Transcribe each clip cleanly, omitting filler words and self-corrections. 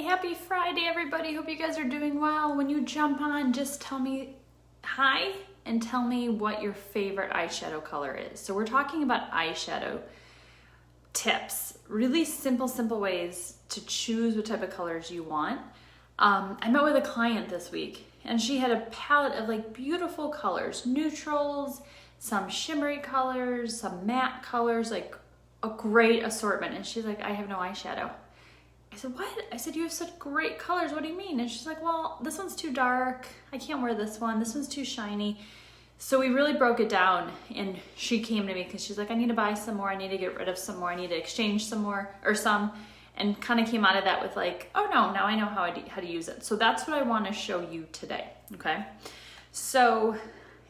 Happy Friday, everybody. Hope you guys are doing well. When you jump on, just tell me hi and tell me what your favorite eyeshadow color is. So we're talking about eyeshadow tips, really simple ways to choose what type of colors you want. I met with a client this week and she had a palette of like beautiful colors, neutrals, some shimmery colors, some matte colors, like a great assortment. And she's like, I have no eyeshadow. I said, what? I said, you have such great colors. What do you mean? And she's like, well, this one's too dark. I can't wear this one. This one's too shiny. So we really broke it down and she came to me because she's like, I need to buy some more. I need to get rid of some more. I need to exchange some more or some, and kind of came out of that with like, oh no, now I know how to use it. So that's what I want to show you today. Okay. So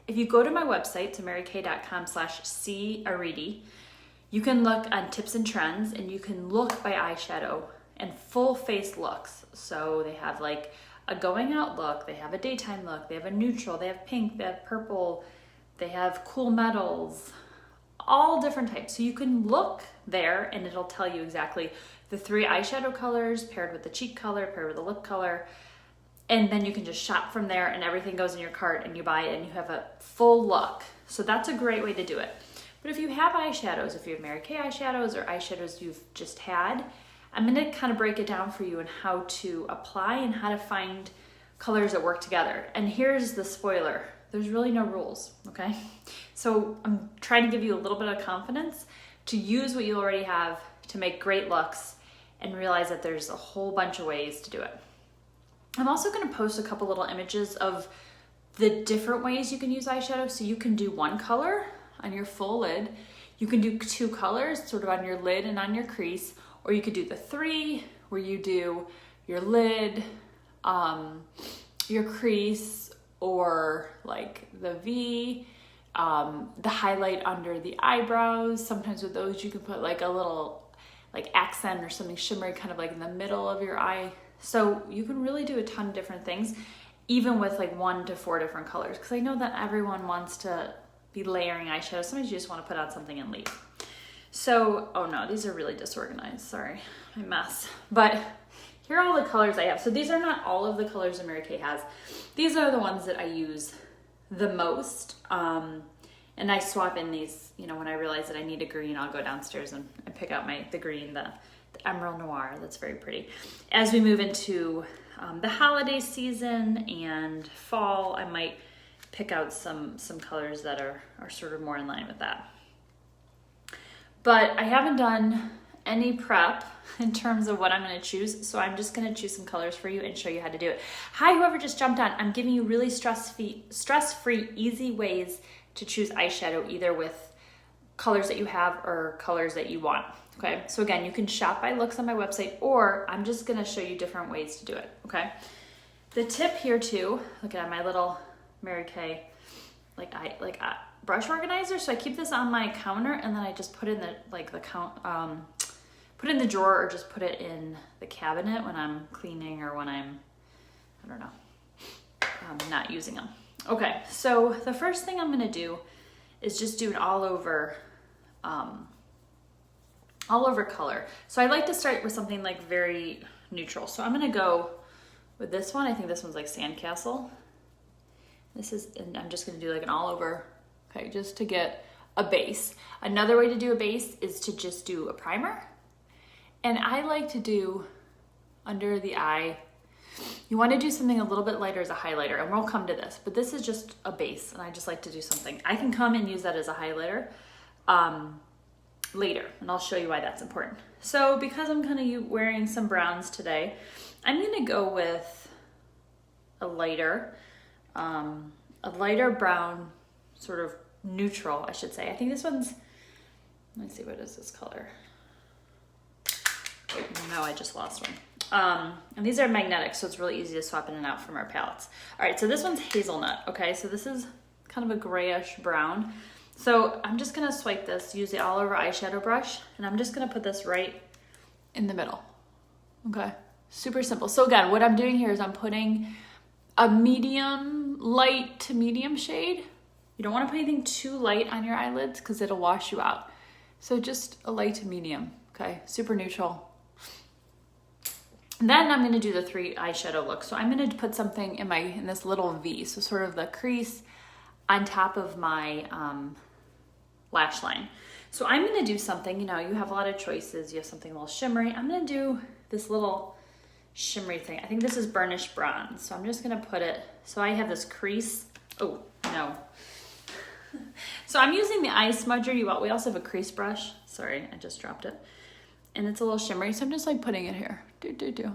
if you go to my website, to marykay.com/caridi, you can look on tips and trends and you can look by eyeshadow and full face looks. So they have like a going out look, they have a daytime look, they have a neutral, they have pink, they have purple, they have cool metals, all different types. So you can look there and it'll tell you exactly the 3 eyeshadow colors paired with the cheek color, paired with the lip color. And then you can just shop from there and everything goes in your cart and you buy it and you have a full look. So that's a great way to do it. But if you have eyeshadows, if you have Mary Kay eyeshadows or eyeshadows you've just had, I'm gonna kind of break it down for you and how to apply and how to find colors that work together. And here's the spoiler. There's really no rules, okay? So I'm trying to give you a little bit of confidence to use what you already have to make great looks and realize that there's a whole bunch of ways to do it. I'm also gonna post a couple little images of the different ways you can use eyeshadow. So you can do 1 color on your full lid. You can do 2 colors sort of on your lid and on your crease, or you could do the 3 where you do your lid, your crease, or like the V, the highlight under the eyebrows. Sometimes with those you can put like a little like accent or something shimmery kind of like in the middle of your eye. So you can really do a ton of different things, even with like 1 to 4 different colors. Because I know that everyone wants to be layering eyeshadow. Sometimes you just want to put on something and leave. So, oh no, these are really disorganized. Sorry, my mess. But here are all the colors I have. So these are not all of the colors that Mary Kay has. These are the ones that I use the most. And I swap in these, you know, when I realize that I need a green, I'll go downstairs and pick out the green, the Emerald Noir. That's very pretty. As we move into the holiday season and fall, I might pick out some colors that are sort of more in line with that. But I haven't done any prep in terms of what I'm going to choose, so I'm just going to choose some colors for you and show you how to do it. Hi, whoever just jumped on. I'm giving you really stress-free, easy ways to choose eyeshadow, either with colors that you have or colors that you want. Okay, so again, you can shop by looks on my website, or I'm just going to show you different ways to do it. Okay, the tip here too, look at my little Mary Kay brush organizer. So I keep this on my counter and then I just put in put in the drawer, or just put it in the cabinet when I'm cleaning or when I'm, I don't know, not using them. Okay, so the first thing I'm gonna do is just do an all over color. So I like to start with something like very neutral. So I'm gonna go with this one. I think this one's like Sandcastle. And I'm just gonna do like an all over, okay, just to get a base. Another way to do a base is to just do a primer. And I like to do under the eye, you wanna do something a little bit lighter as a highlighter, and we'll come to this, but this is just a base, and I just like to do something. I can come and use that as a highlighter later, and I'll show you why that's important. So because I'm kind of wearing some browns today, I'm gonna go with a lighter brown, sort of neutral, I should say. I think this one's, let's see, what is this color? Oh, no, I just lost one. And these are magnetic, so it's really easy to swap in and out from our palettes. All right, so this one's Hazelnut, okay? So this is kind of a grayish brown. So I'm just gonna swipe this, use the all over eyeshadow brush, and I'm just gonna put this right in the middle, okay? Super simple. So again, what I'm doing here is I'm putting a medium, light to medium shade. You don't want to put anything too light on your eyelids because it'll wash you out. So just a light to medium, okay? Super neutral. Then I'm gonna do the 3 eyeshadow looks. So I'm gonna put something in this little V, so sort of the crease on top of my lash line. So I'm gonna do something, you know, you have a lot of choices. You have something a little shimmery. I'm gonna do this little shimmery thing. I think this is burnished bronze. So I'm just gonna put it, so I have this crease. Oh, no. So I'm using the eye smudger. We also have a crease brush. Sorry, I just dropped it. And it's a little shimmery, so I'm just like putting it here.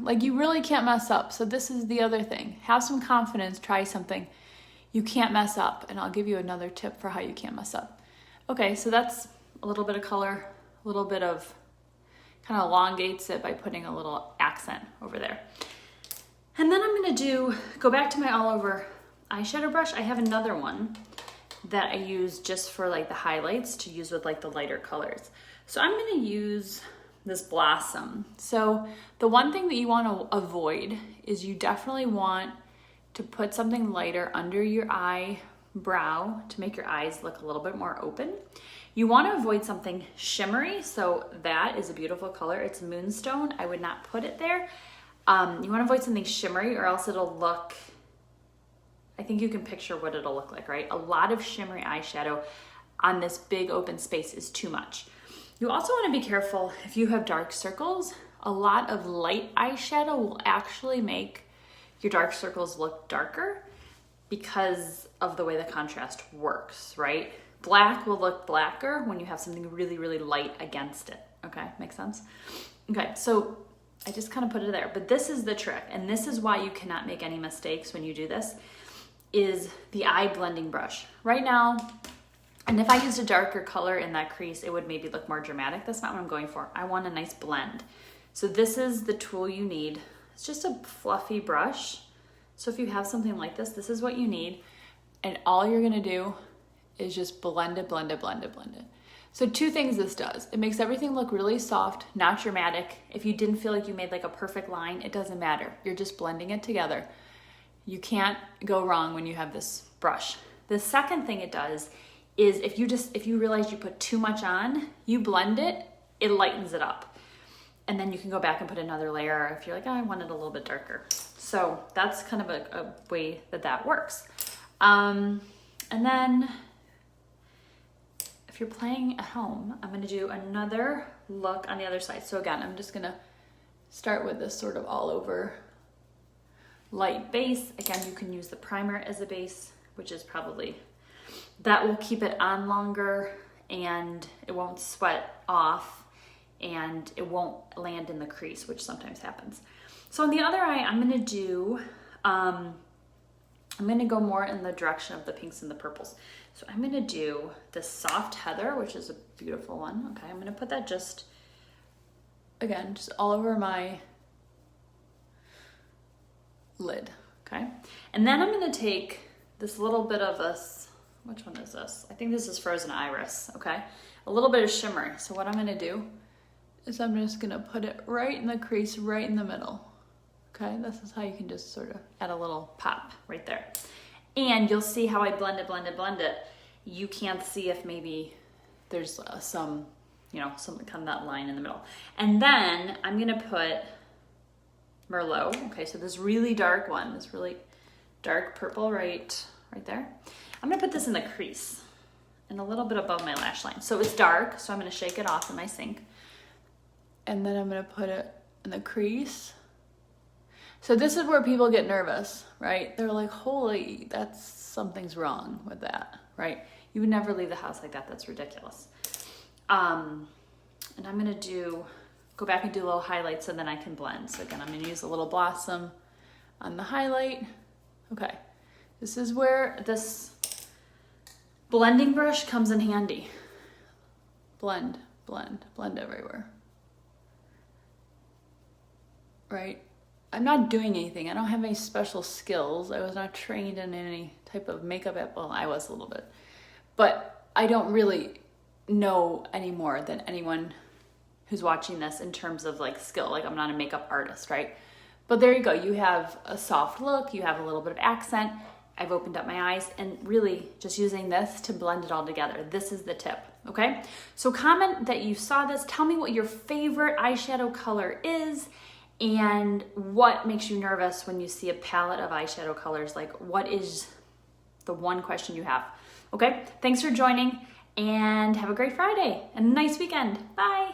Like you really can't mess up. So this is the other thing. Have some confidence, try something. You can't mess up, and I'll give you another tip for how you can't mess up. Okay, so that's a little bit of color, a little bit of, kind of elongates it by putting a little accent over there. And then I'm gonna go back to my all over eyeshadow brush. I have another one that I use just for like the highlights to use with like the lighter colors. So I'm gonna use this Blossom. So the one thing that you wanna avoid is you definitely want to put something lighter under your eyebrow to make your eyes look a little bit more open. You want to avoid something shimmery, so that is a beautiful color. It's Moonstone. I would not put it there. You want to avoid something shimmery or else it'll look, I think you can picture what it'll look like, right? A lot of shimmery eyeshadow on this big open space is too much. You also want to be careful if you have dark circles. A lot of light eyeshadow will actually make your dark circles look darker because of the way the contrast works, right? Black will look blacker when you have something really, really light against it. Okay, makes sense? Okay, so I just kind of put it there, but this is the trick, and this is why you cannot make any mistakes when you do this, is the eye blending brush. Right now, and if I used a darker color in that crease, it would maybe look more dramatic. That's not what I'm going for. I want a nice blend. So this is the tool you need. It's just a fluffy brush. So if you have something like this, this is what you need. And all you're gonna do is just blend it, blend it, blend it, blend it. So 2 things this does. It makes everything look really soft, not dramatic. If you didn't feel like you made like a perfect line, it doesn't matter. You're just blending it together. You can't go wrong when you have this brush. The second thing it does is if you realize you put too much on, you blend it, it lightens it up. And then you can go back and put another layer if you're like, oh, I want it a little bit darker. So that's kind of a way that works. And then if you're playing at home, I'm gonna do another look on the other side. So again, I'm just gonna start with this sort of all over light base. Again, you can use the primer as a base, which is probably, that will keep it on longer and it won't sweat off and it won't land in the crease, which sometimes happens. So on the other eye, I'm gonna do, I'm gonna go more in the direction of the pinks and the purples. So I'm gonna do this soft heather, which is a beautiful one. Okay, I'm gonna put that just, again, just all over my lid, okay? And then I'm gonna take this little bit of this, which one is this? I think this is Frozen Iris, okay? A little bit of shimmer. So what I'm gonna do is I'm just gonna put it right in the crease, right in the middle. Okay, this is how you can just sort of add a little pop right there. And you'll see how I blend it, blend it, blend it. You can't see if maybe there's some kind of that line in the middle. And then I'm gonna put Merlot. Okay, so this really dark one, this really dark purple right there. I'm gonna put this in the crease and a little bit above my lash line. So it's dark, so I'm gonna shake it off in my sink. And then I'm gonna put it in the crease. So this is where people get nervous, right? They're like, holy, something's wrong with that, right? You would never leave the house like that. That's ridiculous. And I'm gonna go back and do little highlights so then I can blend. So again, I'm gonna use a little Blossom on the highlight. Okay, this is where this blending brush comes in handy. Blend, blend, blend everywhere. Right? I'm not doing anything. I don't have any special skills. I was not trained in any type of makeup. Well, I was a little bit. But I don't really know any more than anyone who's watching this in terms of like skill. Like I'm not a makeup artist, right? But there you go. You have a soft look. You have a little bit of accent. I've opened up my eyes and really just using this to blend it all together. This is the tip, okay? So comment that you saw this. Tell me what your favorite eyeshadow color is. and what makes you nervous when you see a palette of eyeshadow colors. Like, what is the one question you have? Okay, thanks for joining, and have a great Friday and a nice weekend. Bye.